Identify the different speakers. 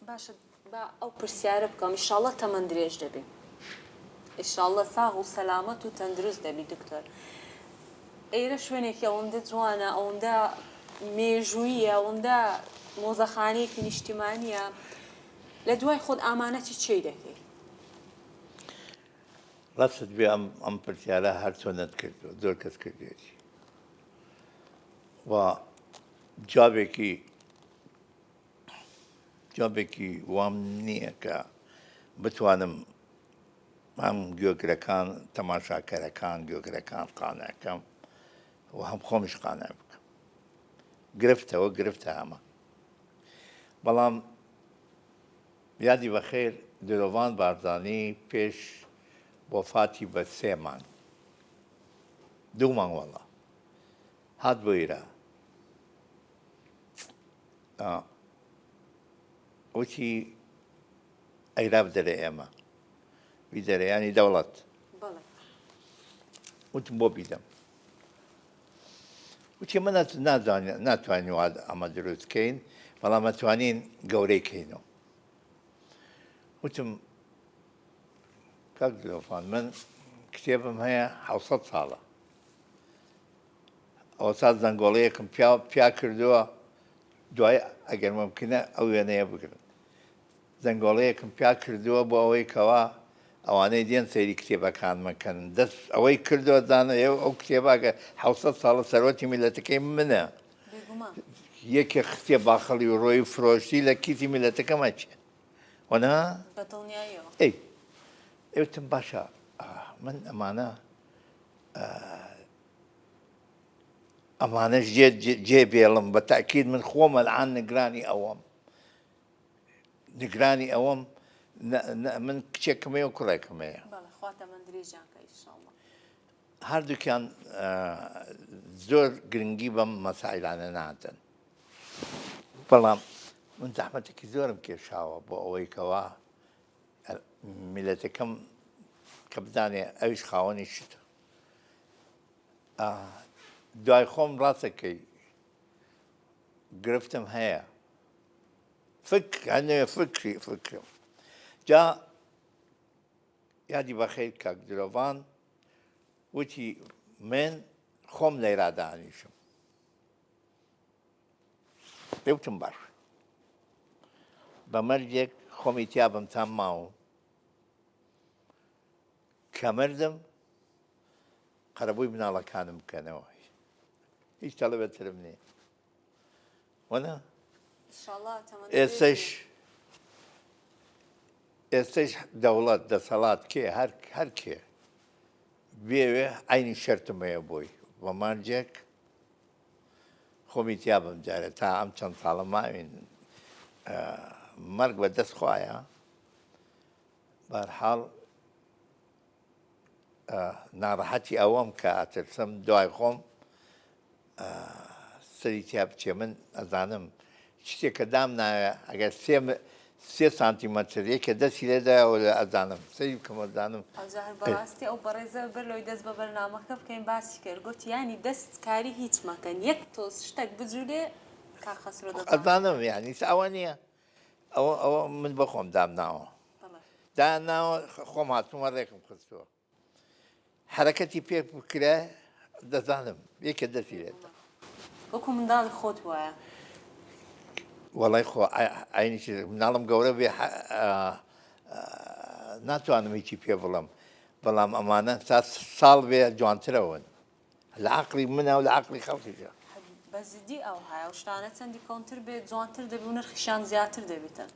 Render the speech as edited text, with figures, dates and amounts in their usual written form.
Speaker 1: باشە با ئەو پرسیارە بکەم ئینشاڵڵا تەمەند درێژ دەبێ ئینشاڵڵا ساغ و سەلامەت و تەندروست دەبی دکتۆر ئێرە شوێنێکی ئەوەندە جوانە ئەوەندە مێژوویە ئەوەندە مۆزەخانەیەکی نیشتیمانیە لە دوای خۆت ئامانەتی چی دەکەی
Speaker 2: ڕاست بێ ئەم پرسیارە هەر چۆنت کردووە زۆر کەس کردێتی و جوابێکی وام نییە کە بتوانم هەم گوێگرەکان تەماشاکەرەکان گوێگرەکان قانعکەم و هەم خۆمیش قانع بکەم گرفتەوە گرفتە ئەمە بەڵام یادی بەخێر دلۆڤان بارزانی پێش وەفاتی بە 3 مانگ 2 مانگ وەڵا هات بۆ ئێرە وتی ئەیرا بدەرێ ئێمە بیدەرەیانی دەوڵەت وتم بۆ بیدەم وتی ئێمە ناتوانین ئەمە دروستکەین بەڵام ئەتوانین گەورەی کەینەوە وتم کاک دلۆڤان من کتێبم هەیە 700 ساڵە ئەوە ساز زەنگۆڵەیەکم پیا کردووە دوای ئەگەر ممکنە ئەو وێنەیە بگرن زەنگۆڵەیەکم پیا کردووە بۆ ئەوەی کەوا ئەوانەی دێن سەیری کتێبەکان مەکەن دەست ئەوەی کردووە دانە ئەو کتێباکە 700 ساڵە سەرۆتی میلەتەکەی منە یەکێ کتێب باخەڵی و ڕۆی فرۆشتی لە کیسی میلەتەکەمە چێ وەنا ئێوتم باشە من ئەمانەش جێبێڵم بە تاکید من خۆمە العان نگرانی ئەوەم من کچێکمەیە و کوڕێکمەیە هەردووکیان زۆر گرنگی بەم مەسائلانە نادەن بەڵام من زەحمەتێکی زۆرم کێشاوە بۆ ئەوەی کەوا میلەتەکەم کە بدانێ ئەویش خاوەنی شتە دوای خۆم ڕاستەکەی گرفتم هەیە هەنوێ فکرم جا یادی بەخێر کاک دلۆڤان وتی من خۆم لەیرا دانیشم پێوتم باش بە مەرجێک خۆمی تیابم تام ماوە کە مردم قەرەبووی مناڵەکانم بکەنەوە هیچ تەڵەبێترم نییە وەنا ئێستش دەوڵەت دەسەڵات کێ هەر کێ بێوێ عینی شەرتمەیە بۆی بە مانجێک خۆمی تیابم جارێ تا ئەم چەند ساڵە ماوین مەرگ بە دەست خوایە بەهەرحاڵ ناڕەحەتی ئەوەم کە ئەترسم دوای خۆم سەری تیا بچێ من ئەزانم شتێکە دام نایە ئەگەر 3 سانتیمەتر یەکێ دەستی لێدایەوە ئەزانم سەری بکەم ئەزانم
Speaker 1: بەڕاستی ئەو بەڕێزە بەر لەوەی دەست بە بەرنامەکە بکەین باسی کرد گوتی ینی دەستکاری هیچ مەکەن یەک تۆز شتێک بجوولێ کاخەسرۆ
Speaker 2: ئەزانم یانی ئەوە نییە ئەوە من بە خۆم دامناوە داناوە خۆم هاتوومە ڕێکم خستووە حرەکەتی پێ بکرێ دەزانم یەکێ دەستی لێدا
Speaker 1: وەکو منداڵی خۆت وایە
Speaker 2: وەڵی خۆ عینیش مناڵم گەورە بێ ناتوانم هیچی پێ بڵم بەڵام ئەمانە تا ساڵ بێ جوانترەوەن لە عەقڵی منە و لە عەقڵی خەڵکیشە
Speaker 1: بەزیدی ئەو هەیە و شتانە چەندی کۆنتر بێ جوانتر دەبی و نرخیشیان زیاتر دەبێتن